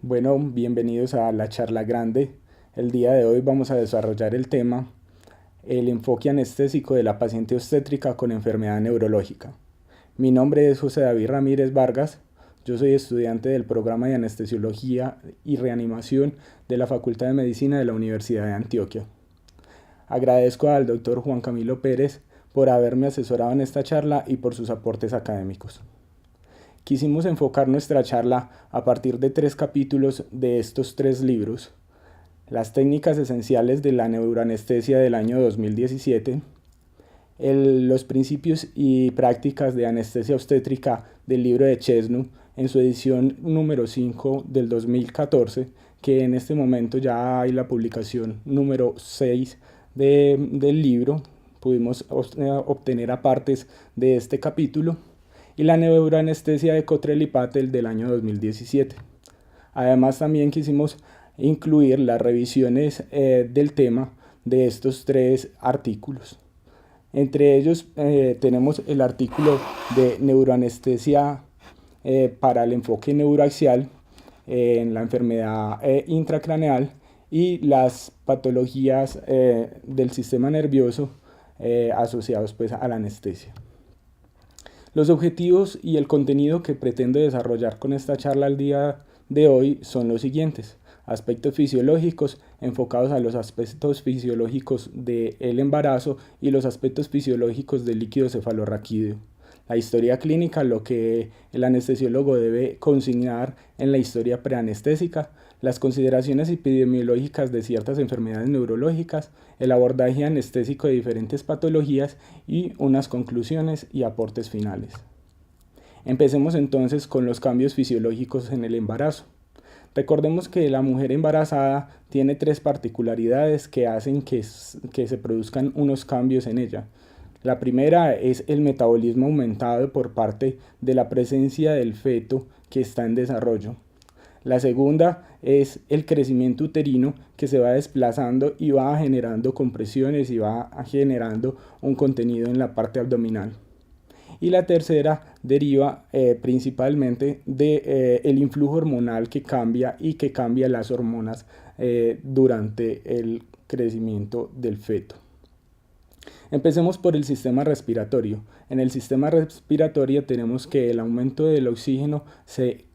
Bueno, bienvenidos a la charla grande. El día de hoy vamos a desarrollar el tema el enfoque anestésico de la paciente obstétrica con enfermedad neurológica. Mi nombre es José David Ramírez Vargas. Yo soy estudiante del programa de anestesiología y reanimación de la Facultad de Medicina de la Universidad de Antioquia. Agradezco al doctor Juan Camilo Pérez por haberme asesorado en esta charla y por sus aportes académicos. Quisimos enfocar nuestra charla a partir de 3 capítulos de estos 3 libros: Las técnicas esenciales de la neuroanestesia del año 2017, los principios y prácticas de anestesia obstétrica del libro de Chesnu en su edición número 5 del 2014, que en este momento ya hay la publicación número 6 del libro. Pudimos obtener apartes de este capítulo, y la neuroanestesia de Cottrell y Patel del año 2017. Además, también quisimos incluir las revisiones del tema de estos 3 artículos. Entre ellos tenemos el artículo de neuroanestesia para el enfoque neuroaxial en la enfermedad intracraneal y las patologías del sistema nervioso asociados pues a la anestesia. Los objetivos y el contenido que pretendo desarrollar con esta charla al día de hoy son los siguientes: aspectos fisiológicos enfocados a los aspectos fisiológicos del embarazo y los aspectos fisiológicos del líquido cefalorraquídeo. La historia clínica, lo que el anestesiólogo debe consignar en la historia preanestésica, las consideraciones epidemiológicas de ciertas enfermedades neurológicas, el abordaje anestésico de diferentes patologías y unas conclusiones y aportes finales. Empecemos entonces con los cambios fisiológicos en el embarazo. Recordemos que la mujer embarazada tiene 3 particularidades que hacen que se produzcan unos cambios en ella. La primera es el metabolismo aumentado por parte de la presencia del feto que está en desarrollo. La segunda es el crecimiento uterino, que se va desplazando y va generando compresiones y va generando un contenido en la parte abdominal. Y la tercera deriva principalmente del influjo hormonal que cambia las hormonas durante el crecimiento del feto. Empecemos por el sistema respiratorio. En el sistema respiratorio tenemos que el aumento del oxígeno se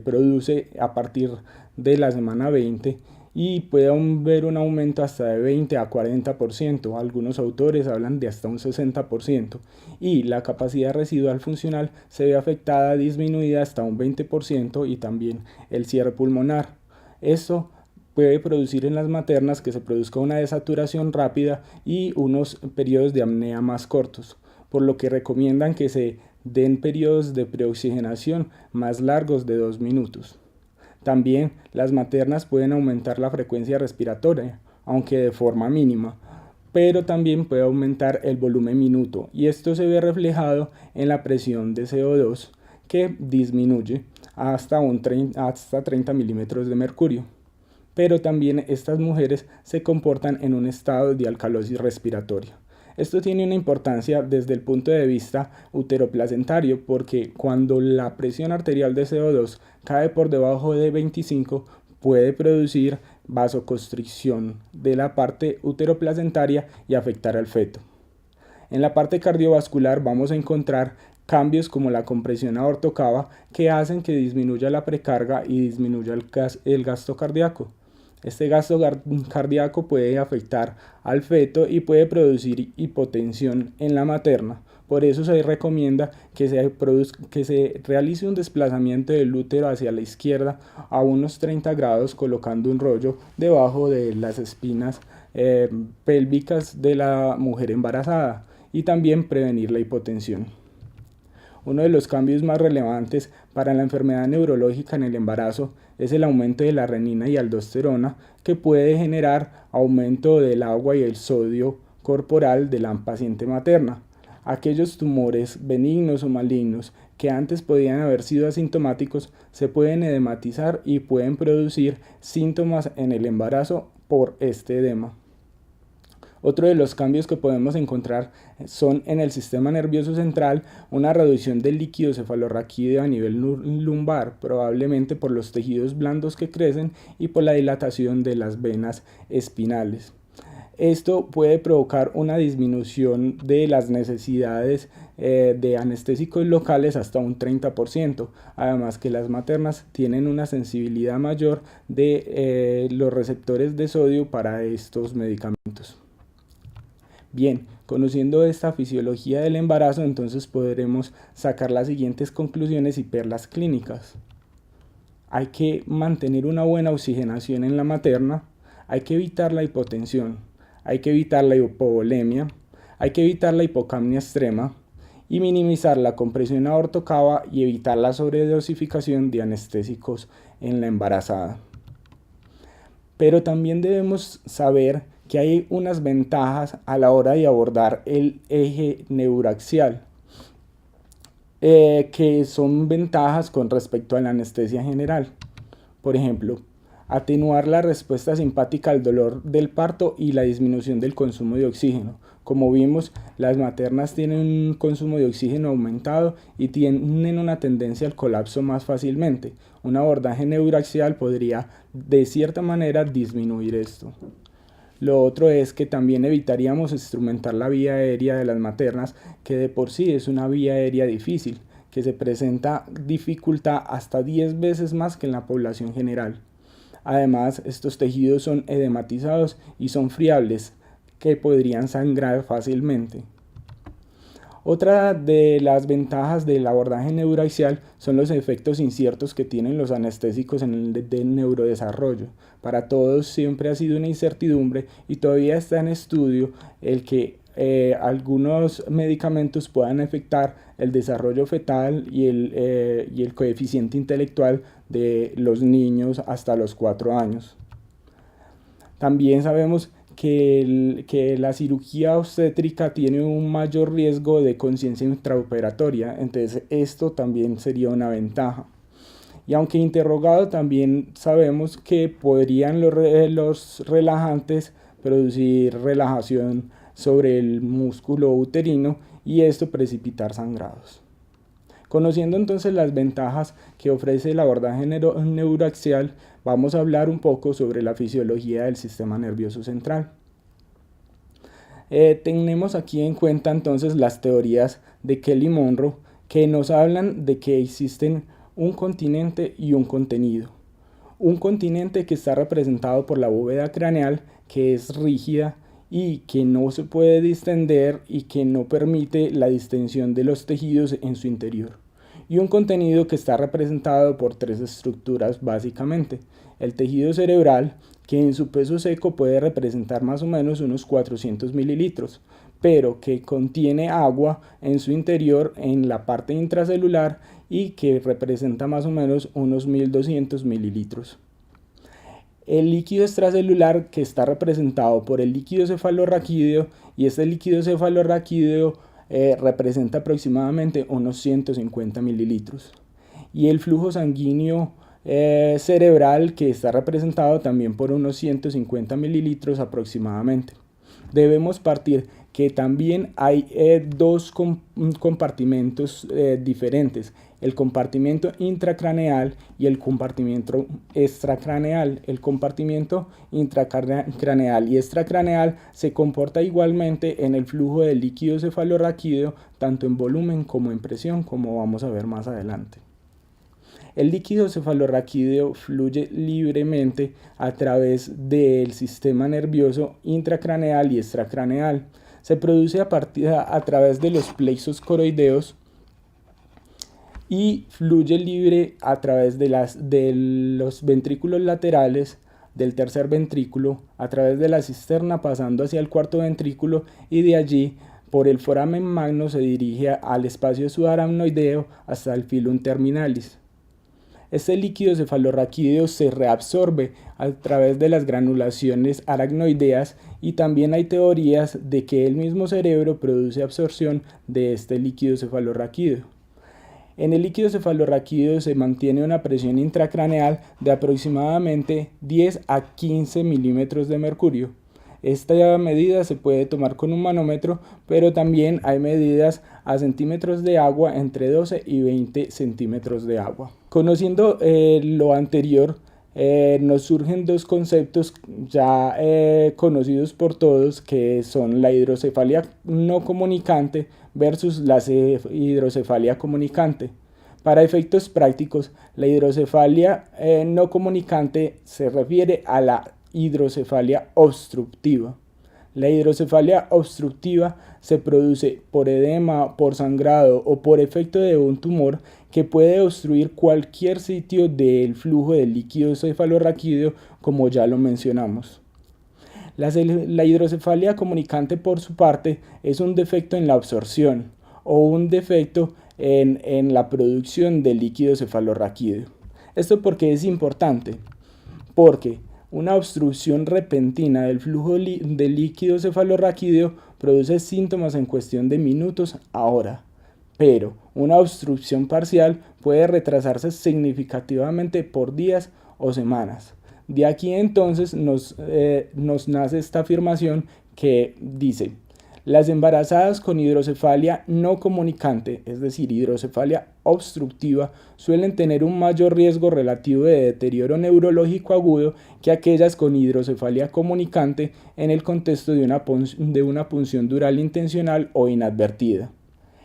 produce a partir de la semana 20 y puede haber un aumento hasta de 20 a 40%. Algunos autores hablan de hasta un 60%, y la capacidad residual funcional se ve afectada, disminuida hasta un 20%, y también el cierre pulmonar. Esto puede producir en las maternas que se produzca una desaturación rápida y unos periodos de apnea más cortos, por lo que recomiendan que se den periodos de preoxigenación más largos de 2 minutos. También las maternas pueden aumentar la frecuencia respiratoria, aunque de forma mínima, pero también puede aumentar el volumen minuto, y esto se ve reflejado en la presión de CO2, que disminuye hasta 30 milímetros de mercurio. Pero también estas mujeres se comportan en un estado de alcalosis respiratoria. Esto tiene una importancia desde el punto de vista uteroplacentario, porque cuando la presión arterial de CO2 cae por debajo de 25, puede producir vasoconstricción de la parte uteroplacentaria y afectar al feto. En la parte cardiovascular vamos a encontrar cambios como la compresión aortocava, que hacen que disminuya la precarga y disminuya el gasto cardíaco. Este gasto cardíaco puede afectar al feto y puede producir hipotensión en la materna. Por eso se recomienda que se realice un desplazamiento del útero hacia la izquierda a unos 30 grados, colocando un rollo debajo de las espinas pélvicas de la mujer embarazada, y también prevenir la hipotensión. Uno de los cambios más relevantes para la enfermedad neurológica en el embarazo es el aumento de la renina y aldosterona, que puede generar aumento del agua y el sodio corporal de la paciente materna. Aquellos tumores benignos o malignos que antes podían haber sido asintomáticos se pueden edematizar y pueden producir síntomas en el embarazo por este edema. Otro de los cambios que podemos encontrar son en el sistema nervioso central una reducción del líquido cefalorraquídeo a nivel lumbar, probablemente por los tejidos blandos que crecen y por la dilatación de las venas espinales. Esto puede provocar una disminución de las necesidades de anestésicos locales hasta un 30%, además que las maternas tienen una sensibilidad mayor de los receptores de sodio para estos medicamentos. Bien, conociendo esta fisiología del embarazo, entonces podremos sacar las siguientes conclusiones y perlas clínicas. Hay que mantener una buena oxigenación en la materna, hay que evitar la hipotensión, hay que evitar la hipovolemia, hay que evitar la hipocapnia extrema y minimizar la compresión aortocava y evitar la sobredosificación de anestésicos en la embarazada. Pero también debemos saber que hay unas ventajas a la hora de abordar el eje neuroaxial, que son ventajas con respecto a la anestesia general. Por ejemplo, atenuar la respuesta simpática al dolor del parto y la disminución del consumo de oxígeno. Como vimos, las maternas tienen un consumo de oxígeno aumentado y tienen una tendencia al colapso más fácilmente. Un abordaje neuroaxial podría, de cierta manera, disminuir esto. Lo otro es que también evitaríamos instrumentar la vía aérea de las maternas, que de por sí es una vía aérea difícil, que se presenta dificultad hasta 10 veces más que en la población general. Además, estos tejidos son edematizados y son friables, que podrían sangrar fácilmente. Otra de las ventajas del abordaje neuroaxial son los efectos inciertos que tienen los anestésicos en el neurodesarrollo. Para todos siempre ha sido una incertidumbre y todavía está en estudio el que algunos medicamentos puedan afectar el desarrollo fetal y el coeficiente intelectual de los niños hasta los 4 años. También sabemos que la cirugía obstétrica tiene un mayor riesgo de conciencia intraoperatoria, entonces esto también sería una ventaja. Y aunque interrogado, también sabemos que podrían los relajantes producir relajación sobre el músculo uterino y esto precipitar sangrados. Conociendo entonces las ventajas que ofrece el abordaje neuroaxial, vamos a hablar un poco sobre la fisiología del sistema nervioso central. Tenemos aquí en cuenta entonces las teorías de Kelly Monroe que nos hablan de que existen un continente y un contenido. Un continente que está representado por la bóveda craneal, que es rígida y que no se puede distender y que no permite la distensión de los tejidos en su interior. Y un contenido que está representado por 3 estructuras básicamente. El tejido cerebral, que en su peso seco puede representar más o menos unos 400 mililitros, pero que contiene agua en su interior en la parte intracelular y que representa más o menos unos 1200 mililitros. El líquido extracelular, que está representado por el líquido cefalorraquídeo, y este líquido cefalorraquídeo representa aproximadamente unos 150 mililitros. Y el flujo sanguíneo cerebral, que está representado también por unos 150 mililitros aproximadamente. Debemos partir que también hay 2 compartimentos diferentes, el compartimento intracraneal y el compartimento extracraneal. El compartimento intracraneal y extracraneal se comporta igualmente en el flujo del líquido cefalorraquídeo, tanto en volumen como en presión, como vamos a ver más adelante. El líquido cefalorraquídeo fluye libremente a través del sistema nervioso intracraneal y extracraneal. Se produce a través de los plexos coroideos y fluye libre a través de los ventrículos laterales, del tercer ventrículo, a través de la cisterna pasando hacia el cuarto ventrículo y de allí por el foramen magno se dirige al espacio subaracnoideo hasta el filum terminalis. Este líquido cefalorraquídeo se reabsorbe a través de las granulaciones aracnoideas y también hay teorías de que el mismo cerebro produce absorción de este líquido cefalorraquídeo. En el líquido cefalorraquídeo se mantiene una presión intracraneal de aproximadamente 10 a 15 milímetros de mercurio. Esta medida se puede tomar con un manómetro, pero también hay medidas a centímetros de agua entre 12 y 20 centímetros de agua. Conociendo lo anterior, nos surgen dos conceptos ya conocidos por todos, que son la hidrocefalia no comunicante versus la hidrocefalia comunicante. Para efectos prácticos, la hidrocefalia no comunicante se refiere a la hidrocefalia obstructiva. La hidrocefalia obstructiva se produce por edema, por sangrado o por efecto de un tumor que puede obstruir cualquier sitio del flujo del líquido cefalorraquídeo, como ya lo mencionamos. La hidrocefalia comunicante, por su parte, es un defecto en la absorción o un defecto en la producción del líquido cefalorraquídeo. ¿Esto por qué es importante? Porque una obstrucción repentina del flujo del líquido cefalorraquídeo produce síntomas en cuestión de minutos a hora, pero una obstrucción parcial puede retrasarse significativamente por días o semanas. De aquí entonces nos nace esta afirmación que dice: las embarazadas con hidrocefalia no comunicante, es decir, hidrocefalia obstructiva, suelen tener un mayor riesgo relativo de deterioro neurológico agudo que aquellas con hidrocefalia comunicante en el contexto de una punción dural intencional o inadvertida.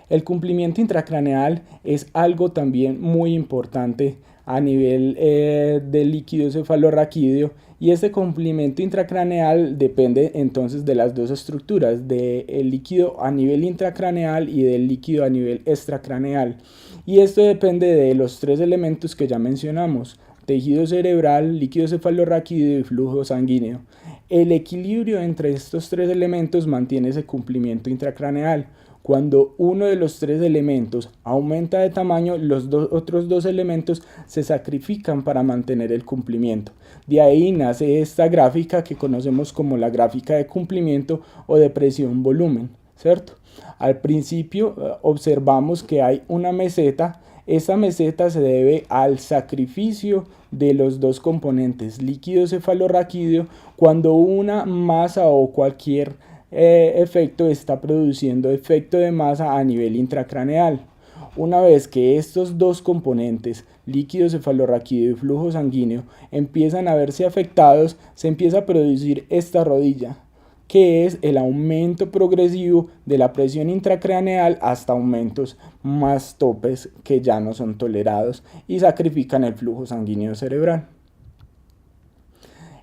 El cumplimiento intracraneal es algo también muy importante a nivel del líquido cefalorraquídeo, y este cumplimiento intracraneal depende entonces de las dos estructuras, del líquido a nivel intracraneal y del líquido a nivel extracraneal, y esto depende de los tres elementos que ya mencionamos: tejido cerebral, líquido cefalorraquídeo y flujo sanguíneo. El equilibrio entre estos tres elementos mantiene ese cumplimiento intracraneal. Cuando uno de los tres elementos aumenta de tamaño, los otros dos elementos se sacrifican para mantener el cumplimiento. De ahí nace esta gráfica que conocemos como la gráfica de cumplimiento o de presión-volumen, ¿cierto? Al principio observamos que hay una meseta. Esta meseta se debe al sacrificio de los dos componentes, líquido cefalorraquídeo, cuando una masa o cualquier efecto está produciendo efecto de masa a nivel intracraneal. Una vez que estos dos componentes, líquido cefalorraquídeo y flujo sanguíneo, empiezan a verse afectados, se empieza a producir esta rodilla, que es el aumento progresivo de la presión intracraneal hasta aumentos más topes que ya no son tolerados y sacrifican el flujo sanguíneo cerebral.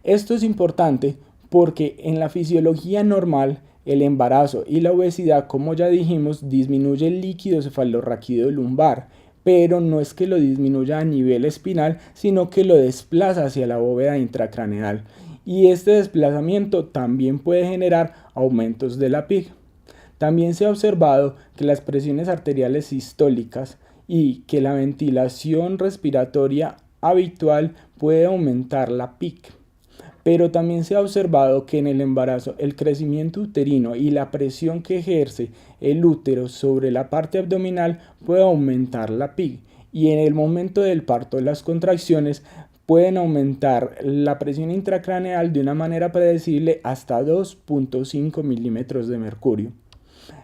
Esto es importante porque en la fisiología normal, el embarazo y la obesidad, como ya dijimos, disminuye el líquido cefalorraquídeo lumbar, pero no es que lo disminuya a nivel espinal, sino que lo desplaza hacia la bóveda intracraneal, y este desplazamiento también puede generar aumentos de la PIG. También se ha observado que las presiones arteriales sistólicas y que la ventilación respiratoria habitual puede aumentar la PIG. Pero también se ha observado que en el embarazo el crecimiento uterino y la presión que ejerce el útero sobre la parte abdominal puede aumentar la PIG, y en el momento del parto las contracciones pueden aumentar la presión intracraneal de una manera predecible hasta 2.5 milímetros de mercurio.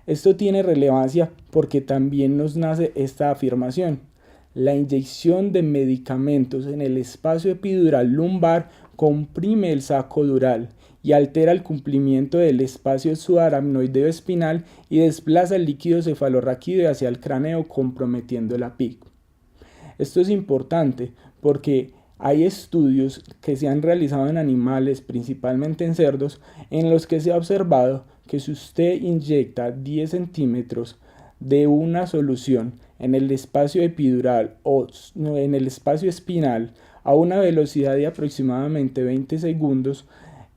Esto tiene relevancia porque también nos nace esta afirmación: la inyección de medicamentos en el espacio epidural lumbar comprime el saco dural y altera el cumplimiento del espacio subaracnoideo espinal y desplaza el líquido cefalorraquídeo hacia el cráneo, comprometiendo la PIG. Esto es importante porque hay estudios que se han realizado en animales, principalmente en cerdos, en los que se ha observado que si usted inyecta 10 centímetros de una solución en el espacio epidural o en el espacio espinal a una velocidad de aproximadamente 20 segundos,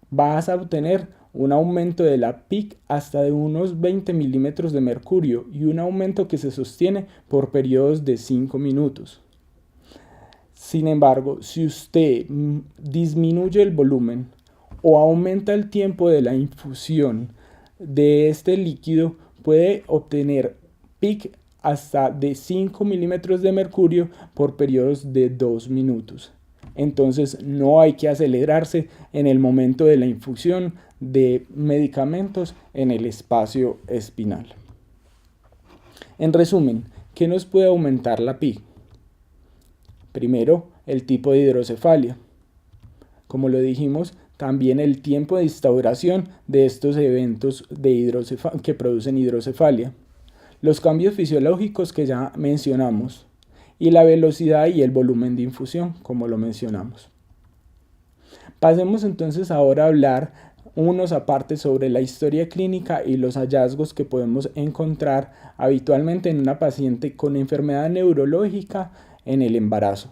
vas a obtener un aumento de la PIG hasta de unos 20 milímetros de mercurio, y un aumento que se sostiene por periodos de 5 minutos. Sin embargo, si usted disminuye el volumen o aumenta el tiempo de la infusión de este líquido, puede obtener PIG hasta de 5 milímetros de mercurio por periodos de 2 minutos. Entonces no hay que acelerarse en el momento de la infusión de medicamentos en el espacio espinal. En resumen, ¿qué nos puede aumentar la PI? Primero, el tipo de hidrocefalia. Como lo dijimos, también el tiempo de instauración de estos eventos que producen hidrocefalia, los cambios fisiológicos que ya mencionamos y la velocidad y el volumen de infusión, como lo mencionamos. Pasemos entonces ahora a hablar unos aparte sobre la historia clínica y los hallazgos que podemos encontrar habitualmente en una paciente con enfermedad neurológica en el embarazo.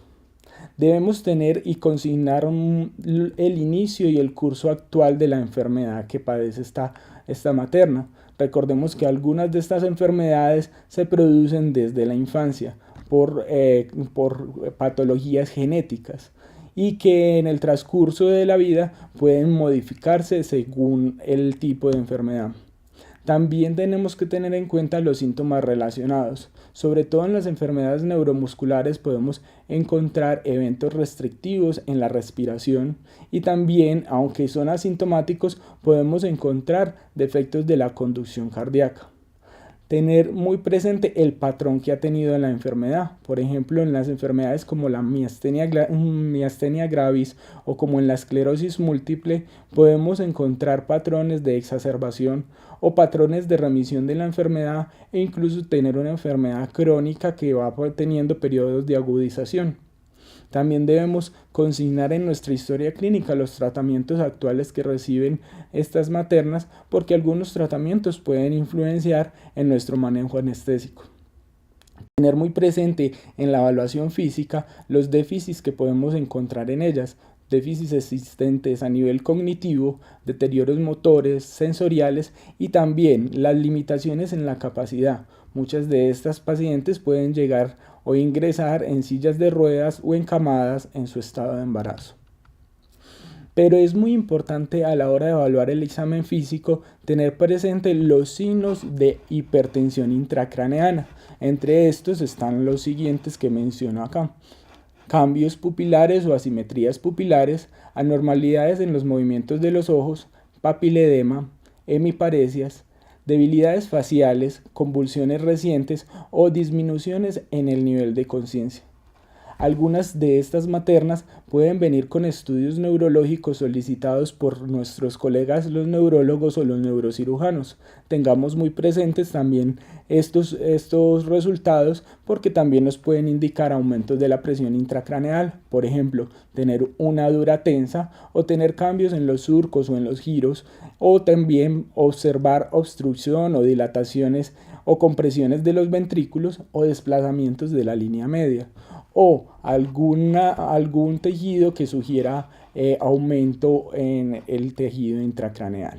Debemos tener y consignar el inicio y el curso actual de la enfermedad que padece esta materna. Recordemos que algunas de estas enfermedades se producen desde la infancia por patologías genéticas y que en el transcurso de la vida pueden modificarse según el tipo de enfermedad. También tenemos que tener en cuenta los síntomas relacionados. Sobre todo en las enfermedades neuromusculares podemos encontrar eventos restrictivos en la respiración y también, aunque son asintomáticos, podemos encontrar defectos de la conducción cardíaca. Tener muy presente el patrón que ha tenido la enfermedad. Por ejemplo, en las enfermedades como la miastenia gravis o como en la esclerosis múltiple, podemos encontrar patrones de exacerbación o patrones de remisión de la enfermedad e incluso tener una enfermedad crónica que va teniendo periodos de agudización. También debemos consignar en nuestra historia clínica los tratamientos actuales que reciben estas maternas, porque algunos tratamientos pueden influenciar en nuestro manejo anestésico. Tener muy presente en la evaluación física los déficits que podemos encontrar en ellas, déficits existentes a nivel cognitivo, deterioros motores, sensoriales y también las limitaciones en la capacidad. Muchas de estas pacientes pueden llegar o ingresar en sillas de ruedas o encamadas en su estado de embarazo. Pero es muy importante a la hora de evaluar el examen físico tener presente los signos de hipertensión intracraneana. Entre estos están los siguientes que menciono acá: cambios pupilares o asimetrías pupilares, anormalidades en los movimientos de los ojos, papiledema, hemiparesias, debilidades faciales, convulsiones recientes o disminuciones en el nivel de conciencia. Algunas de estas maternas pueden venir con estudios neurológicos solicitados por nuestros colegas los neurólogos o los neurocirujanos. Tengamos muy presentes también estos resultados porque también nos pueden indicar aumentos de la presión intracraneal, por ejemplo, tener una dura tensa o tener cambios en los surcos o en los giros, o también observar obstrucción o dilataciones o compresiones de los ventrículos o desplazamientos de la línea media, o algún tejido que sugiera aumento en el tejido intracraneal.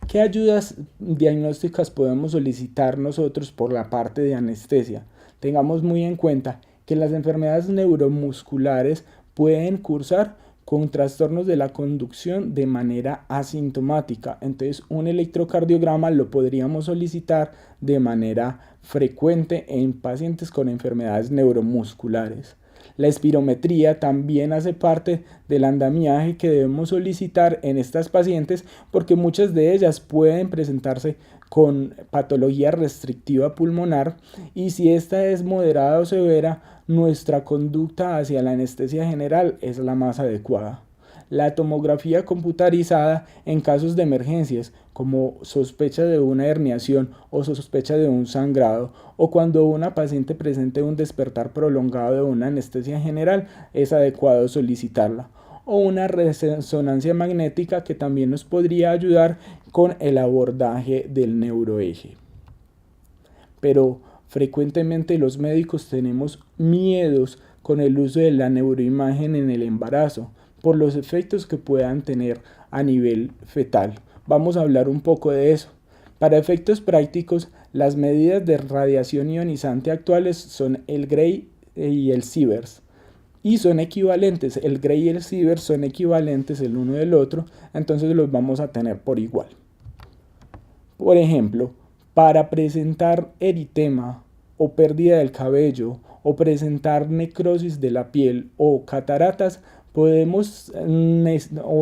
¿Qué ayudas diagnósticas podemos solicitar nosotros por la parte de anestesia? Tengamos muy en cuenta que las enfermedades neuromusculares pueden cursar con trastornos de la conducción de manera asintomática. Entonces, un electrocardiograma lo podríamos solicitar de manera frecuente en pacientes con enfermedades neuromusculares. La espirometría también hace parte del andamiaje que debemos solicitar en estas pacientes porque muchas de ellas pueden presentarse con patología restrictiva pulmonar y si esta es moderada o severa, nuestra conducta hacia la anestesia general es la más adecuada. La tomografía computarizada en casos de emergencias como sospecha de una herniación o sospecha de un sangrado o cuando una paciente presente un despertar prolongado de una anestesia general es adecuado solicitarla, o una resonancia magnética que también nos podría ayudar con el abordaje del neuroeje. Pero frecuentemente los médicos tenemos miedos con el uso de la neuroimagen en el embarazo por los efectos que puedan tener a nivel fetal. Vamos a hablar un poco de eso. Para efectos prácticos, las medidas de radiación ionizante actuales son el Gray y el Sieverts. Y son equivalentes, el Gray y el Sieverts son equivalentes el uno del otro, entonces los vamos a tener por igual. Por ejemplo, para presentar eritema o pérdida del cabello o presentar necrosis de la piel o cataratas,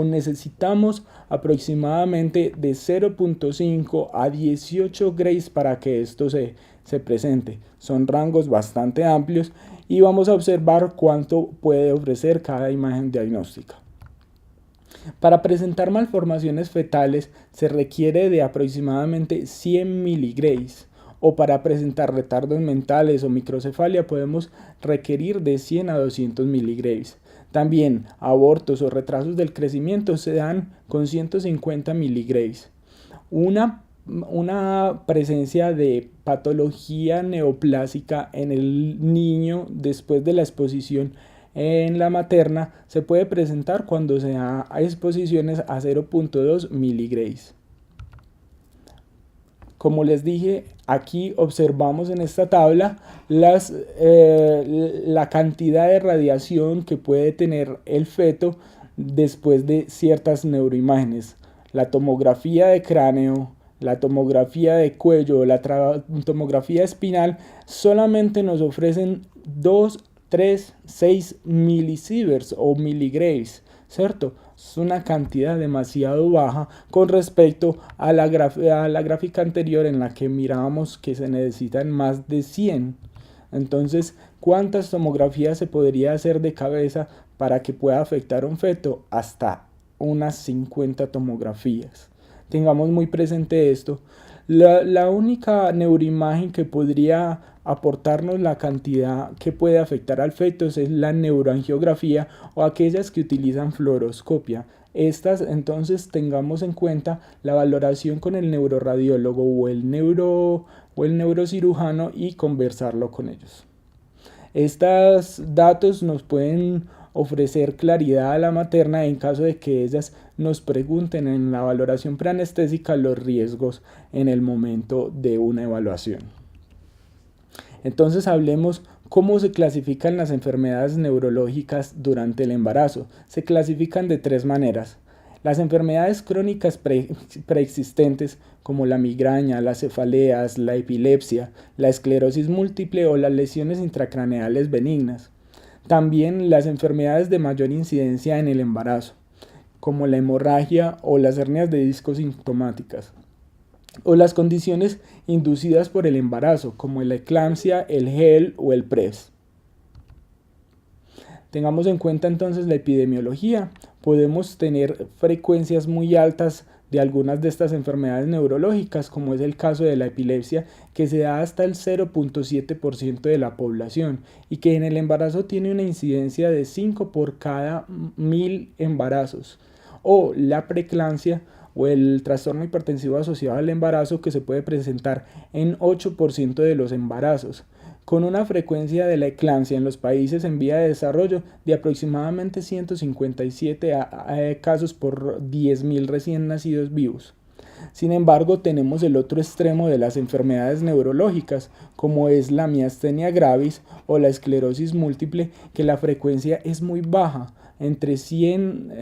necesitamos aproximadamente de 0.5 a 18 grays para que esto se presente. Son rangos bastante amplios y vamos a observar cuánto puede ofrecer cada imagen diagnóstica. Para presentar malformaciones fetales se requiere de aproximadamente 100 miligrays, o para presentar retardos mentales o microcefalia podemos requerir de 100 a 200 miligrays. También abortos o retrasos del crecimiento se dan con 150 miligrays. Una presencia de patología neoplásica en el niño después de la exposición en la materna se puede presentar cuando se da exposiciones a 0.2 miligrays. Como les dije, aquí observamos en esta tabla la cantidad de radiación que puede tener el feto después de ciertas neuroimágenes. La tomografía de cráneo, la tomografía de cuello, la tomografía espinal solamente nos ofrecen 2, 3, 6 milisieverts o miligrays, ¿cierto? Es una cantidad demasiado baja con respecto a la gráfica anterior en la que mirábamos que se necesitan más de 100. Entonces, ¿cuántas tomografías se podría hacer de cabeza para que pueda afectar a un feto? Hasta unas 50 tomografías. Tengamos muy presente esto. La única neuroimagen que podría aportarnos la cantidad que puede afectar al feto es la neuroangiografía o aquellas que utilizan fluoroscopia. Estas, entonces, tengamos en cuenta la valoración con el neuroradiólogo o el neurocirujano y conversarlo con ellos. Estos datos nos pueden ofrecer claridad a la materna en caso de que ellas nos pregunten en la valoración preanestésica los riesgos en el momento de una evaluación. Entonces hablemos cómo se clasifican las enfermedades neurológicas durante el embarazo. Se clasifican de 3 maneras. Las enfermedades crónicas preexistentes como la migraña, las cefaleas, la epilepsia, la esclerosis múltiple o las lesiones intracraneales benignas. También las enfermedades de mayor incidencia en el embarazo, como la hemorragia o las hernias de disco sintomáticas, o las condiciones inducidas por el embarazo, como la eclampsia, el GEL o el PRES. Tengamos en cuenta entonces la epidemiología. Podemos tener frecuencias muy altas de algunas de estas enfermedades neurológicas, como es el caso de la epilepsia, que se da hasta el 0.7% de la población y que en el embarazo tiene una incidencia de 5 por cada 1000 embarazos, o la preeclampsia o el trastorno hipertensivo asociado al embarazo, que se puede presentar en 8% de los embarazos, con una frecuencia de la eclampsia en los países en vía de desarrollo de aproximadamente 157 casos por 10.000 recién nacidos vivos. Sin embargo, tenemos el otro extremo de las enfermedades neurológicas, como es la miastenia gravis o la esclerosis múltiple, que la frecuencia es muy baja, entre 100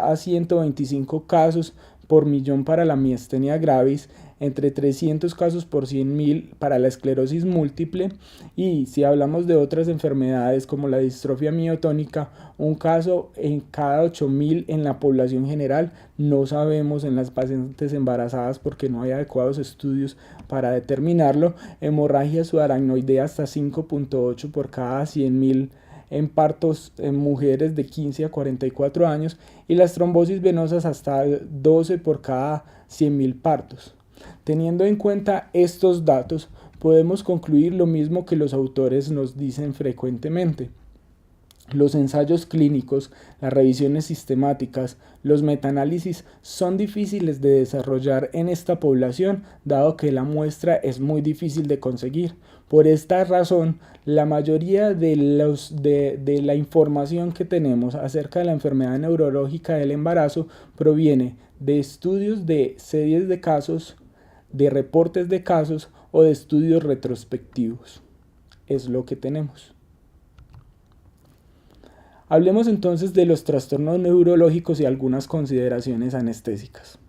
a 125 casos por millón para la miastenia gravis, entre 300 casos por 100.000 para la esclerosis múltiple, y si hablamos de otras enfermedades como la distrofia miotónica, un caso en cada 8.000 en la población general. No sabemos en las pacientes embarazadas porque no hay adecuados estudios para determinarlo. Hemorragia subaracnoidea hasta 5.8 por cada 100.000 en partos en mujeres de 15 a 44 años y las trombosis venosas hasta 12 por cada 100.000 partos. Teniendo en cuenta estos datos, podemos concluir lo mismo que los autores nos dicen frecuentemente. Los ensayos clínicos, las revisiones sistemáticas, los metaanálisis son difíciles de desarrollar en esta población, dado que la muestra es muy difícil de conseguir. Por esta razón, la mayoría de la información que tenemos acerca de la enfermedad neurológica del embarazo proviene de estudios de series de casos, de reportes de casos o de estudios retrospectivos. Es lo que tenemos. Hablemos entonces de los trastornos neurológicos y algunas consideraciones anestésicas.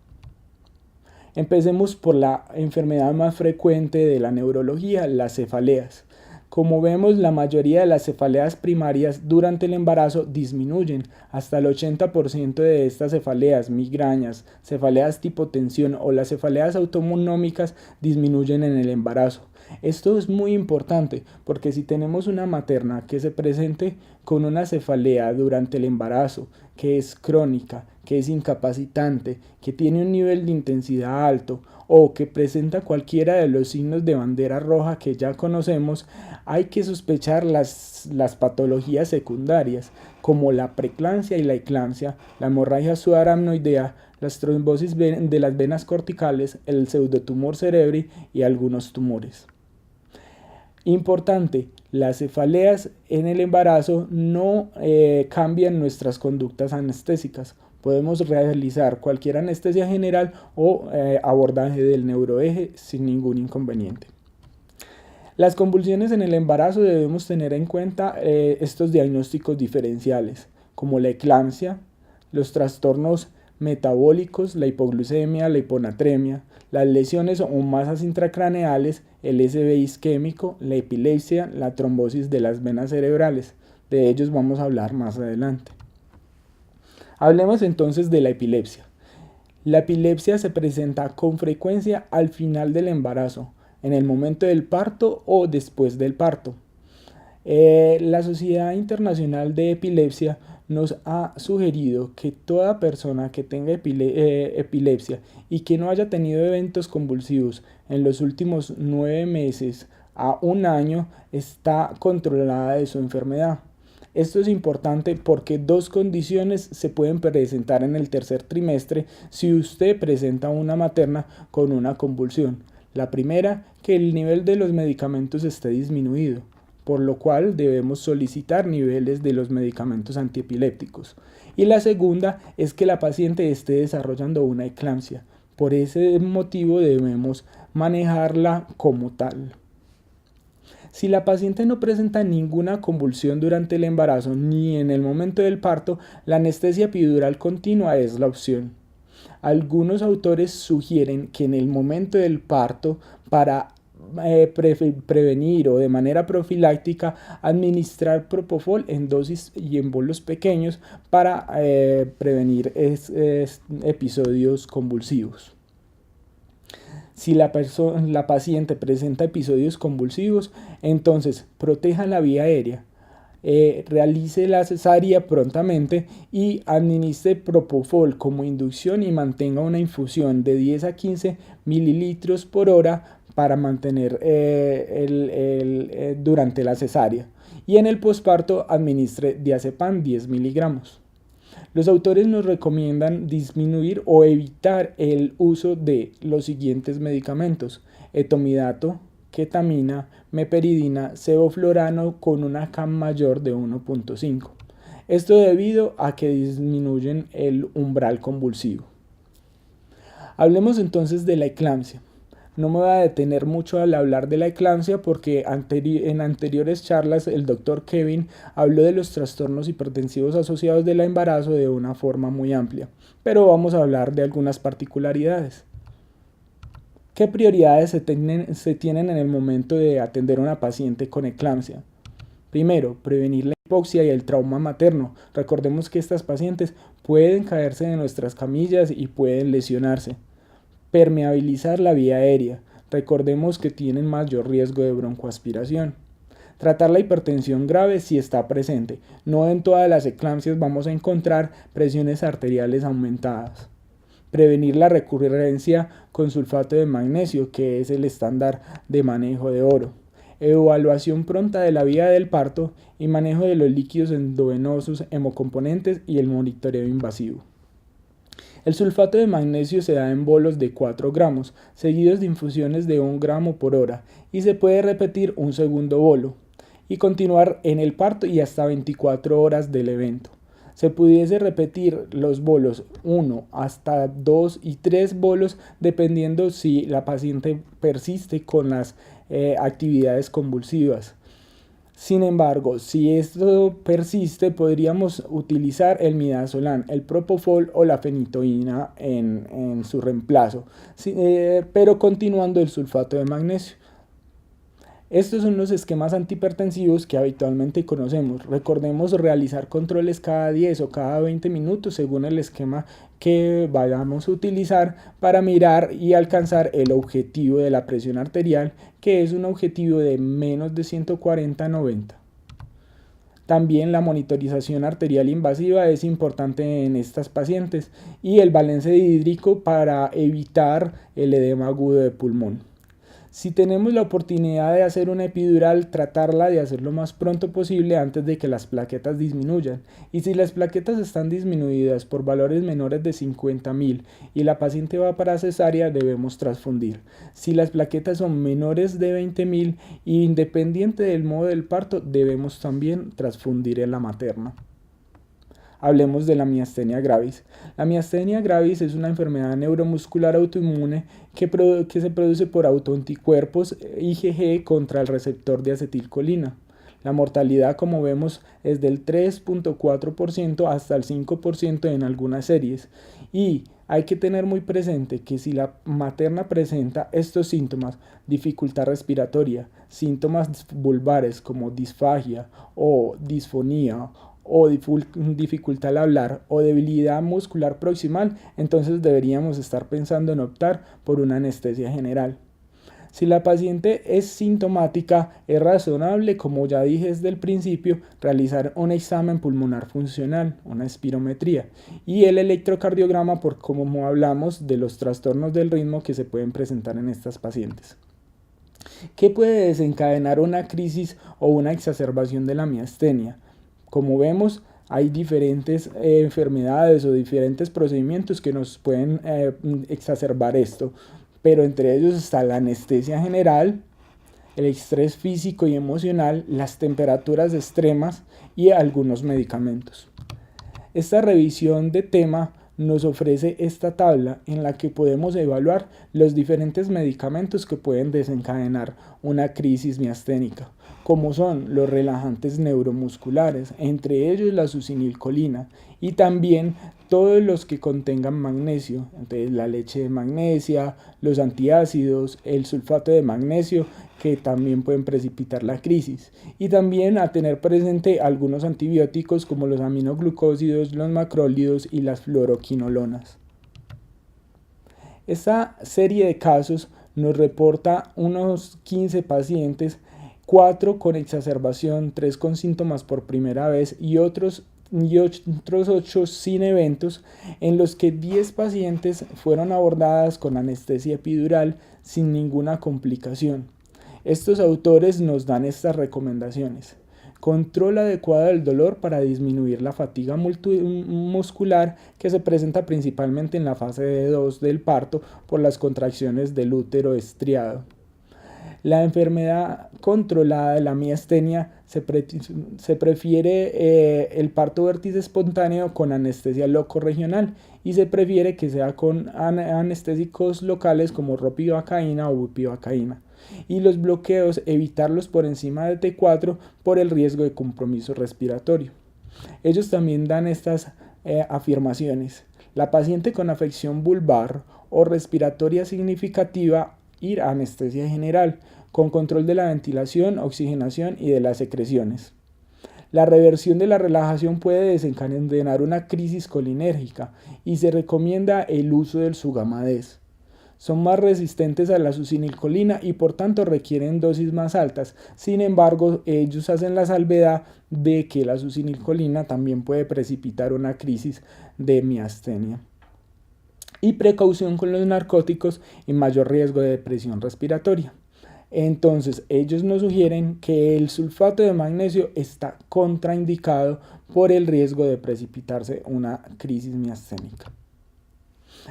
Empecemos por la enfermedad más frecuente de la neurología, las cefaleas. Como vemos, la mayoría de las cefaleas primarias durante el embarazo disminuyen. Hasta el 80% de estas cefaleas, migrañas, cefaleas tipo tensión o las cefaleas autonómicas disminuyen en el embarazo. Esto es muy importante porque si tenemos una materna que se presente con una cefalea durante el embarazo, que es crónica, que es incapacitante, que tiene un nivel de intensidad alto o que presenta cualquiera de los signos de bandera roja que ya conocemos, hay que sospechar las patologías secundarias como la preeclampsia y la eclampsia, la hemorragia subaracnoidea, las trombosis de las venas corticales, el pseudotumor cerebri y algunos tumores. Importante, las cefaleas en el embarazo no cambian nuestras conductas anestésicas. Podemos realizar cualquier anestesia general o abordaje del neuroeje sin ningún inconveniente. Las convulsiones en el embarazo debemos tener en cuenta estos diagnósticos diferenciales, como la eclampsia, los trastornos metabólicos, la hipoglucemia, la hiponatremia, las lesiones o masas intracraneales, el SB isquémico, la epilepsia, la trombosis de las venas cerebrales. De ellos vamos a hablar más adelante. Hablemos entonces de la epilepsia. La epilepsia se presenta con frecuencia al final del embarazo, en el momento del parto o después del parto. La Sociedad Internacional de Epilepsia nos ha sugerido que toda persona que tenga epilepsia y que no haya tenido eventos convulsivos en los últimos 9 meses a 1 año está controlada de su enfermedad. Esto es importante porque 2 condiciones se pueden presentar en el tercer trimestre si usted presenta una materna con una convulsión. La primera, que el nivel de los medicamentos esté disminuido, por lo cual debemos solicitar niveles de los medicamentos antiepilépticos. Y la segunda es que la paciente esté desarrollando una eclampsia. Por ese motivo debemos manejarla como tal. Si la paciente no presenta ninguna convulsión durante el embarazo ni en el momento del parto, la anestesia epidural continua es la opción. Algunos autores sugieren que en el momento del parto, para prevenir o de manera profiláctica, administrar propofol en dosis y en bolos pequeños para prevenir episodios convulsivos. Si la paciente presenta episodios convulsivos, entonces proteja la vía aérea, realice la cesárea prontamente y administre propofol como inducción y mantenga una infusión de 10 a 15 mililitros por hora para mantener durante la cesárea. Y en el posparto administre diazepam 10 miligramos. Los autores nos recomiendan disminuir o evitar el uso de los siguientes medicamentos: etomidato, ketamina, meperidina, sevoflurano con una CAM mayor de 1.5. Esto debido a que disminuyen el umbral convulsivo. Hablemos entonces de la eclampsia. No me voy a detener mucho al hablar de la eclampsia porque en anteriores charlas el Dr. Kevin habló de los trastornos hipertensivos asociados del embarazo de una forma muy amplia, pero vamos a hablar de algunas particularidades. ¿Qué prioridades se tienen en el momento de atender a una paciente con eclampsia? Primero, prevenir la hipoxia y el trauma materno. Recordemos que estas pacientes pueden caerse de nuestras camillas y pueden lesionarse. Permeabilizar la vía aérea. Recordemos que tienen mayor riesgo de broncoaspiración. Tratar la hipertensión grave si está presente. No en todas las eclampsias vamos a encontrar presiones arteriales aumentadas. Prevenir la recurrencia con sulfato de magnesio, que es el estándar de manejo de oro. Evaluación pronta de la vía del parto y manejo de los líquidos endovenosos, hemocomponentes y el monitoreo invasivo. El sulfato de magnesio se da en bolos de 4 gramos, seguidos de infusiones de 1 gramo por hora, y se puede repetir un segundo bolo, y continuar en el parto y hasta 24 horas del evento. Se pudiese repetir los bolos 1 hasta 2 y 3 bolos dependiendo si la paciente persiste con las actividades convulsivas. Sin embargo, si esto persiste, podríamos utilizar el midazolam, el propofol o la fenitoína en su reemplazo, pero continuando el sulfato de magnesio. Estos son los esquemas antihipertensivos que habitualmente conocemos. Recordemos realizar controles cada 10 o cada 20 minutos según el esquema que vayamos a utilizar para mirar y alcanzar el objetivo de la presión arterial, que es un objetivo de menos de 140/90. También la monitorización arterial invasiva es importante en estas pacientes y el balance hídrico para evitar el edema agudo de pulmón. Si tenemos la oportunidad de hacer una epidural, tratarla de hacer lo más pronto posible antes de que las plaquetas disminuyan. Y si las plaquetas están disminuidas por valores menores de 50.000 y la paciente va para cesárea, debemos transfundir. Si las plaquetas son menores de 20.000 y independiente del modo del parto, debemos también transfundir en la materna. Hablemos de la miastenia gravis. La miastenia gravis es una enfermedad neuromuscular autoinmune que se produce por autoanticuerpos IgG contra el receptor de acetilcolina. La mortalidad, como vemos, es del 3.4% hasta el 5% en algunas series. Y hay que tener muy presente que si la materna presenta estos síntomas, dificultad respiratoria, síntomas vulvares como disfagia o disfonía, o dificultad al hablar o debilidad muscular proximal, entonces deberíamos estar pensando en optar por una anestesia general. Si la paciente es sintomática, es razonable, como ya dije desde el principio, realizar un examen pulmonar funcional, una espirometría, y el electrocardiograma, por como hablamos de los trastornos del ritmo que se pueden presentar en estas pacientes. ¿Qué puede desencadenar una crisis o una exacerbación de la miastenia? Como vemos, hay diferentes enfermedades o diferentes procedimientos que nos pueden exacerbar esto, pero entre ellos está la anestesia general, el estrés físico y emocional, las temperaturas extremas y algunos medicamentos. Esta revisión de tema nos ofrece esta tabla en la que podemos evaluar los diferentes medicamentos que pueden desencadenar una crisis miasténica, como son los relajantes neuromusculares, entre ellos la succinilcolina, y también todos los que contengan magnesio, entonces la leche de magnesia, los antiácidos, el sulfato de magnesio, que también pueden precipitar la crisis, y también a tener presente algunos antibióticos como los aminoglucósidos, los macrólidos y las fluoroquinolonas. Esta serie de casos nos reporta unos 15 pacientes, 4 con exacerbación, 3 con síntomas por primera vez y otros 8 sin eventos, en los que 10 pacientes fueron abordadas con anestesia epidural sin ninguna complicación. Estos autores nos dan estas recomendaciones: control adecuado del dolor para disminuir la fatiga muscular que se presenta principalmente en la fase 2 del parto por las contracciones del útero estriado. La enfermedad controlada de la miastenia se prefiere el parto vértice espontáneo con anestesia locorregional y se prefiere que sea con anestésicos locales como ropivacaína o bupivacaína. Y los bloqueos, evitarlos por encima de T4 por el riesgo de compromiso respiratorio. Ellos también dan estas afirmaciones: la paciente con afección vulvar o respiratoria significativa, ir a anestesia general, con control de la ventilación, oxigenación y de las secreciones. La reversión de la relajación puede desencadenar una crisis colinérgica y se recomienda el uso del sugammadex. Son más resistentes a la succinilcolina y por tanto requieren dosis más altas. Sin embargo, ellos hacen la salvedad de que la succinilcolina también puede precipitar una crisis de miastenia. Y precaución con los narcóticos y mayor riesgo de depresión respiratoria. Entonces, ellos nos sugieren que el sulfato de magnesio está contraindicado por el riesgo de precipitarse una crisis miasténica.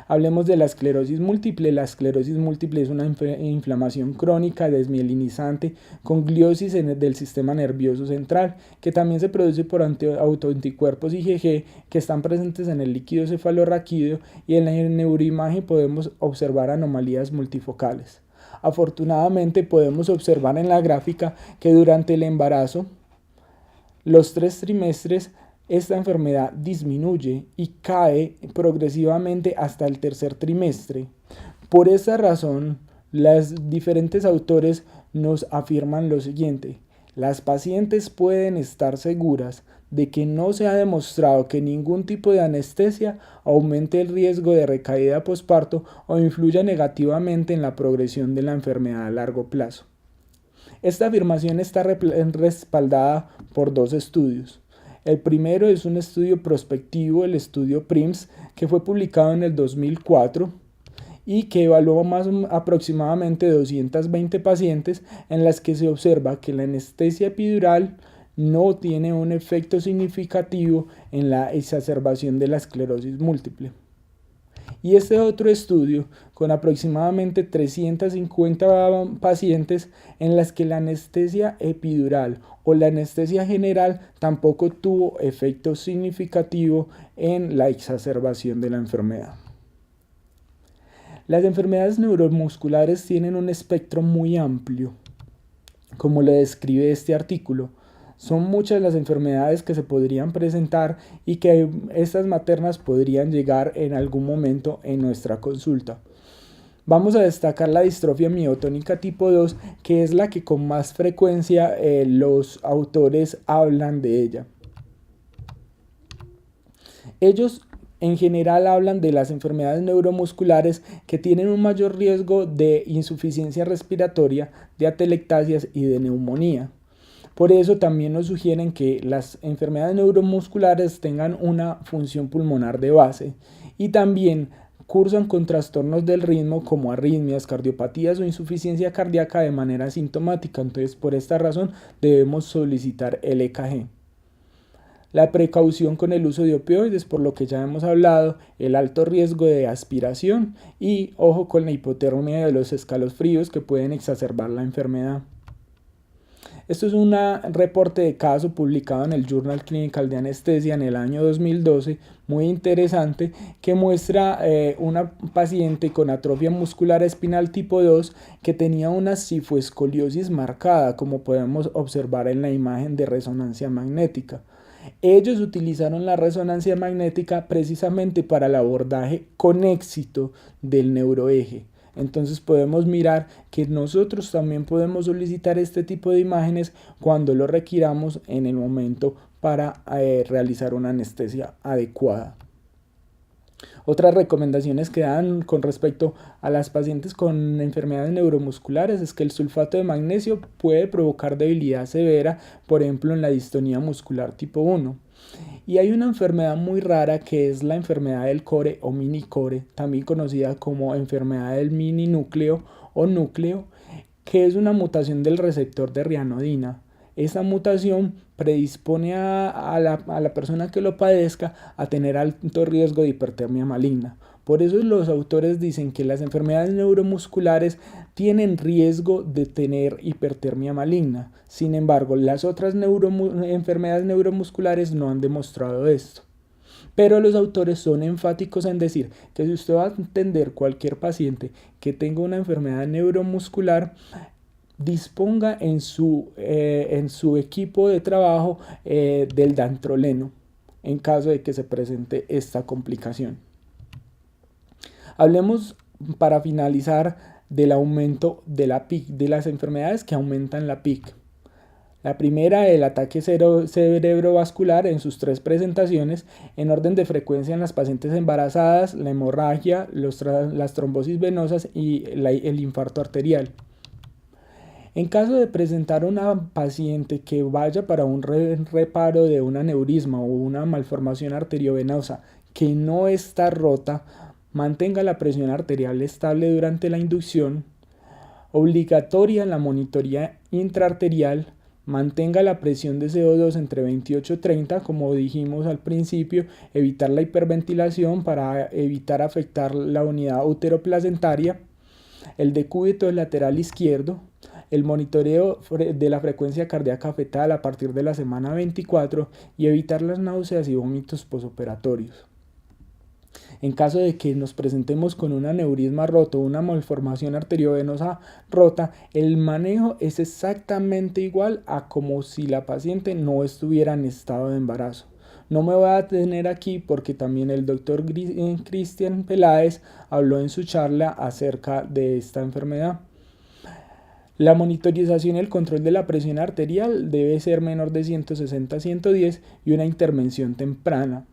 Hablemos de la esclerosis múltiple. La esclerosis múltiple es una inflamación crónica desmielinizante con gliosis del sistema nervioso central, que también se produce por autoanticuerpos IgG que están presentes en el líquido cefalorraquídeo, y en la neuroimagen podemos observar anomalías multifocales. Afortunadamente podemos observar en la gráfica que durante el embarazo, los 3 trimestres, esta enfermedad disminuye y cae progresivamente hasta el tercer trimestre. Por esa razón, Los diferentes autores nos afirman lo siguiente: las pacientes pueden estar seguras de que no se ha demostrado que ningún tipo de anestesia aumente el riesgo de recaída posparto o influya negativamente en la progresión de la enfermedad a largo plazo. Esta afirmación está respaldada por dos estudios. El primero es un estudio prospectivo, el estudio PRIMS, que fue publicado en el 2004 y que evaluó aproximadamente 220 pacientes en las que se observa que la anestesia epidural no tiene un efecto significativo en la exacerbación de la esclerosis múltiple. Y este otro estudio, con aproximadamente 350 pacientes en las que la anestesia epidural o la anestesia general tampoco tuvo efecto significativo en la exacerbación de la enfermedad. Las enfermedades neuromusculares tienen un espectro muy amplio, como lo describe este artículo. Son muchas las enfermedades que se podrían presentar y que estas maternas podrían llegar en algún momento en nuestra consulta. Vamos a destacar la distrofia miotónica tipo 2, que es la que con más frecuencia los autores hablan de ella. Ellos en general hablan de las enfermedades neuromusculares que tienen un mayor riesgo de insuficiencia respiratoria, de atelectasias y de neumonía. Por eso también nos sugieren que las enfermedades neuromusculares tengan una función pulmonar de base y también cursan con trastornos del ritmo como arritmias, cardiopatías o insuficiencia cardíaca de manera asintomática. Entonces, por esta razón debemos solicitar el EKG. La precaución con el uso de opioides, por lo que ya hemos hablado, el alto riesgo de aspiración y ojo con la hipotermia de los escalofríos que pueden exacerbar la enfermedad. Esto es un reporte de caso publicado en el Journal Clinical de Anestesia en el año 2012, muy interesante, que muestra una paciente con atrofia muscular espinal tipo 2 que tenía una cifoescoliosis marcada, como podemos observar en la imagen de resonancia magnética. Ellos utilizaron la resonancia magnética precisamente para el abordaje con éxito del neuroeje. Entonces podemos mirar que nosotros también podemos solicitar este tipo de imágenes cuando lo requiramos en el momento para realizar una anestesia adecuada. Otras recomendaciones que dan con respecto a las pacientes con enfermedades neuromusculares es que el sulfato de magnesio puede provocar debilidad severa, por ejemplo en la distonía muscular tipo 1. Y hay una enfermedad muy rara que es la enfermedad del core o minicore, también conocida como enfermedad del mininúcleo o núcleo, que es una mutación del receptor de rianodina. Esta mutación predispone a la persona que lo padezca a tener alto riesgo de hipertermia maligna. Por eso los autores dicen que las enfermedades neuromusculares tienen riesgo de tener hipertermia maligna. Sin embargo, las otras enfermedades neuromusculares no han demostrado esto. Pero los autores son enfáticos en decir que si usted va a atender cualquier paciente que tenga una enfermedad neuromuscular, disponga en su equipo de trabajo del dantroleno en caso de que se presente esta complicación. Hablemos para finalizar del aumento de la PIC, de las enfermedades que aumentan la PIC. La primera, el ataque cerebrovascular en sus 3 presentaciones, en orden de frecuencia en las pacientes embarazadas, la hemorragia, las trombosis venosas y el infarto arterial. En caso de presentar una paciente que vaya para un reparo de un aneurisma o una malformación arteriovenosa que no está rota, mantenga la presión arterial estable durante la inducción, obligatoria la monitoría intraarterial, mantenga la presión de CO2 entre 28 y 30, como dijimos al principio, evitar la hiperventilación para evitar afectar la unidad uteroplacentaria, el decúbito lateral izquierdo, el monitoreo de la frecuencia cardíaca fetal a partir de la semana 24 y evitar las náuseas y vómitos posoperatorios. En caso de que nos presentemos con un aneurisma roto o una malformación arteriovenosa rota, el manejo es exactamente igual a como si la paciente no estuviera en estado de embarazo. No me voy a detener aquí porque también el doctor Cristian Peláez habló en su charla acerca de esta enfermedad. La monitorización y el control de la presión arterial debe ser menor de 160-110 y una intervención temprana.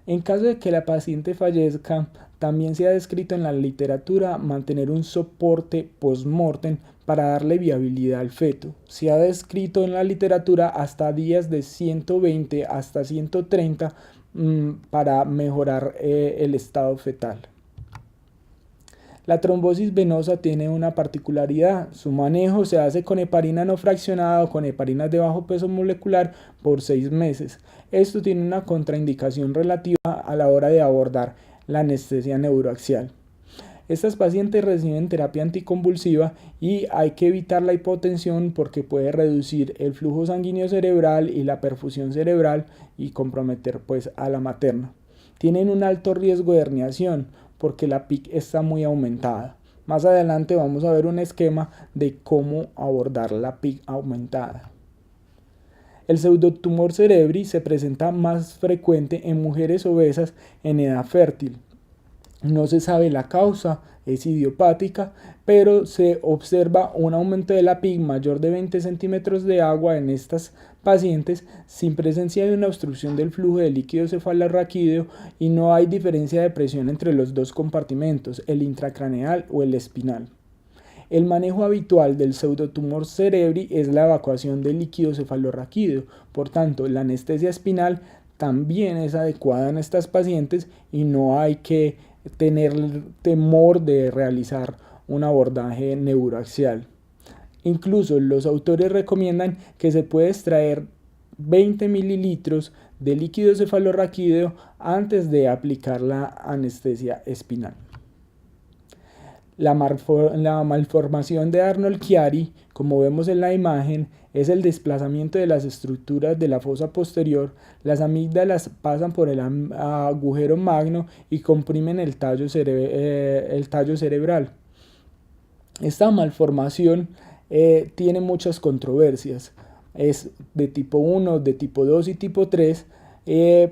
En caso de que la paciente fallezca, también se ha descrito en la literatura mantener un soporte post-mortem para darle viabilidad al feto. Se ha descrito en la literatura hasta días de 120 hasta 130 para mejorar el estado fetal. La trombosis venosa tiene una particularidad. Su manejo se hace con heparina no fraccionada o con heparinas de bajo peso molecular por 6 meses. Esto tiene una contraindicación relativa a la hora de abordar la anestesia neuroaxial. Estas pacientes reciben terapia anticonvulsiva y hay que evitar la hipotensión porque puede reducir el flujo sanguíneo cerebral y la perfusión cerebral y comprometer pues a la materna. Tienen un alto riesgo de herniación porque la PIC está muy aumentada. Más adelante vamos a ver un esquema de cómo abordar la PIC aumentada. El pseudotumor cerebri se presenta más frecuente en mujeres obesas en edad fértil. No se sabe la causa, es idiopática, pero se observa un aumento de la PIC mayor de 20 centímetros de agua en estas pacientes sin presencia de una obstrucción del flujo de líquido cefalorraquídeo y no hay diferencia de presión entre los dos compartimentos, el intracraneal o el espinal. El manejo habitual del pseudotumor cerebri es la evacuación del líquido cefalorraquídeo, por tanto la anestesia espinal también es adecuada en estas pacientes y no hay que tener temor de realizar un abordaje neuroaxial. Incluso los autores recomiendan que se puede extraer 20 mililitros de líquido cefalorraquídeo antes de aplicar la anestesia espinal. La malformación de Arnold-Chiari, como vemos en la imagen, es el desplazamiento de las estructuras de la fosa posterior. Las amígdalas pasan por el agujero magno y comprimen el tallo cerebral. Esta malformación tiene muchas controversias. Es de tipo 1, de tipo 2 y tipo 3,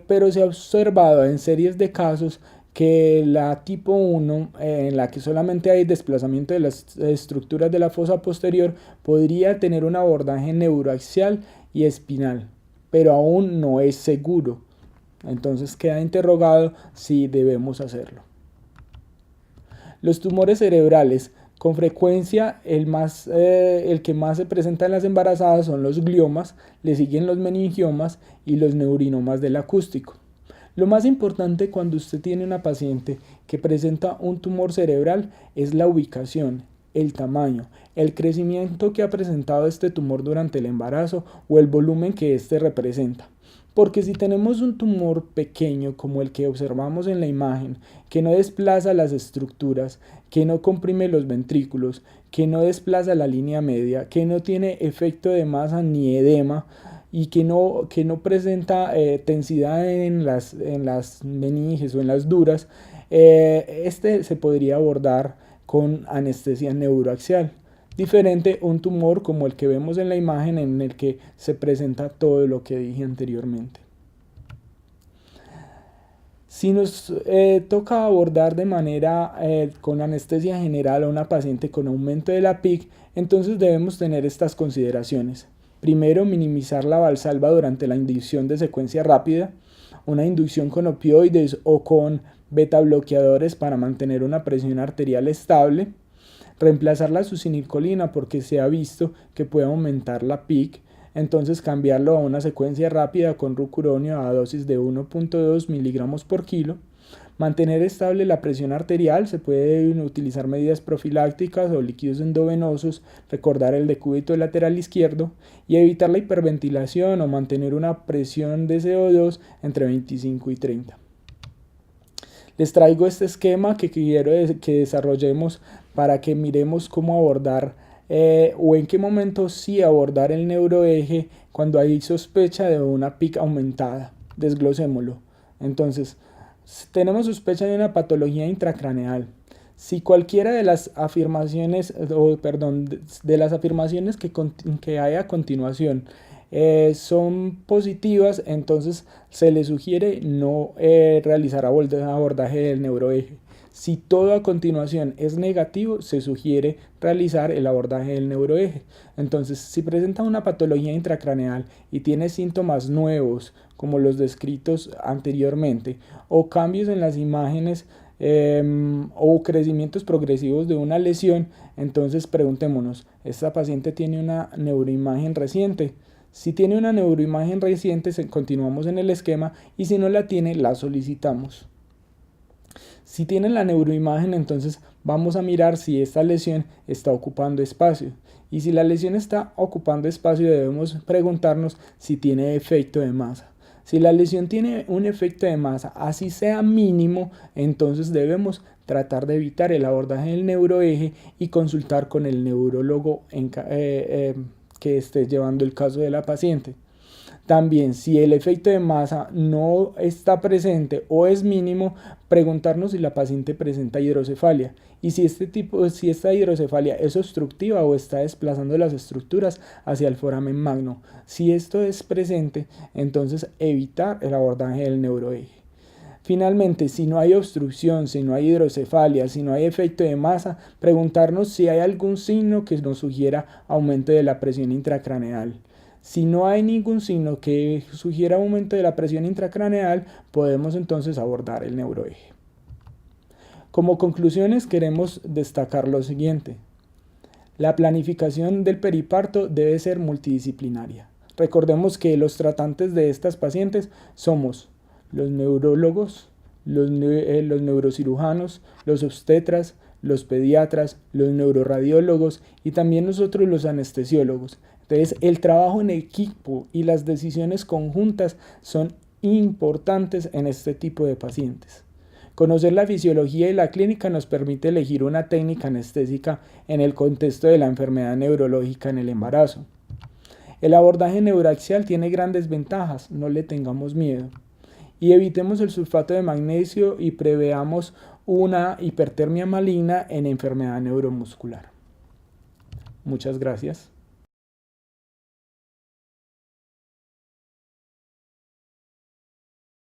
pero se ha observado en series de casos que la tipo 1, en la que solamente hay desplazamiento de las estructuras de la fosa posterior, podría tener un abordaje neuroaxial y espinal, pero aún no es seguro. Entonces queda interrogado si debemos hacerlo. Los tumores cerebrales, con frecuencia el que más se presenta en las embarazadas son los gliomas, le siguen los meningiomas y los neurinomas del acústico. Lo más importante cuando usted tiene una paciente que presenta un tumor cerebral es la ubicación, el tamaño, el crecimiento que ha presentado este tumor durante el embarazo o el volumen que éste representa. Porque si tenemos un tumor pequeño como el que observamos en la imagen, que no desplaza las estructuras, que no comprime los ventrículos, que no desplaza la línea media, que no tiene efecto de masa ni edema, y que no presenta tensidad en las meninges o en las duras, este se podría abordar con anestesia neuroaxial. Diferente un tumor como el que vemos en la imagen en el que se presenta todo lo que dije anteriormente. Si nos toca abordar de manera con anestesia general a una paciente con aumento de la PIC, entonces debemos tener estas consideraciones. Primero, minimizar la valsalva durante la inducción de secuencia rápida, una inducción con opioides o con beta bloqueadores para mantener una presión arterial estable. Reemplazar la succinilcolina porque se ha visto que puede aumentar la PIC, entonces cambiarlo a una secuencia rápida con rucuronio a dosis de 1.2 miligramos por kilo. Mantener estable la presión arterial, se pueden utilizar medidas profilácticas o líquidos endovenosos, recordar el decúbito lateral izquierdo y evitar la hiperventilación o mantener una presión de CO2 entre 25 y 30. Les traigo este esquema que quiero que desarrollemos para que miremos cómo abordar o en qué momento sí abordar el neuroeje cuando hay sospecha de una PIC aumentada. Desglosémoslo. Entonces, tenemos sospecha de una patología intracraneal. Si cualquiera de las afirmaciones, de las afirmaciones que hay a continuación son positivas, entonces se le sugiere no realizar abordaje del neuroeje. Si todo a continuación es negativo, se sugiere realizar el abordaje del neuroeje. Entonces, si presenta una patología intracraneal y tiene síntomas nuevos, como los descritos anteriormente, o cambios en las imágenes o crecimientos progresivos de una lesión, entonces preguntémonos, ¿esta paciente tiene una neuroimagen reciente? Si tiene una neuroimagen reciente, continuamos en el esquema, y si no la tiene, la solicitamos. Si tiene la neuroimagen, entonces vamos a mirar si esta lesión está ocupando espacio. Y si la lesión está ocupando espacio, debemos preguntarnos si tiene efecto de masa. Si la lesión tiene un efecto de masa, así sea mínimo, entonces debemos tratar de evitar el abordaje del neuroeje y consultar con el neurólogo que esté llevando el caso de la paciente. También, si el efecto de masa no está presente o es mínimo, preguntarnos si la paciente presenta hidrocefalia y si esta hidrocefalia es obstructiva o está desplazando las estructuras hacia el foramen magno. Si esto es presente, entonces evitar el abordaje del neuroeje. Finalmente, si no hay obstrucción, si no hay hidrocefalia, si no hay efecto de masa, preguntarnos si hay algún signo que nos sugiera aumento de la presión intracraneal. Si no hay ningún signo que sugiera aumento de la presión intracraneal, podemos entonces abordar el neuroeje. Como conclusiones queremos destacar lo siguiente. La planificación del periparto debe ser multidisciplinaria. Recordemos que los tratantes de estas pacientes somos los neurólogos, los neurocirujanos, los obstetras, los pediatras, los neuroradiólogos y también nosotros los anestesiólogos. Entonces, el trabajo en equipo y las decisiones conjuntas son importantes en este tipo de pacientes. Conocer la fisiología y la clínica nos permite elegir una técnica anestésica en el contexto de la enfermedad neurológica en el embarazo. El abordaje neuroaxial tiene grandes ventajas, no le tengamos miedo. Y evitemos el sulfato de magnesio y preveamos una hipertermia maligna en enfermedad neuromuscular. Muchas gracias.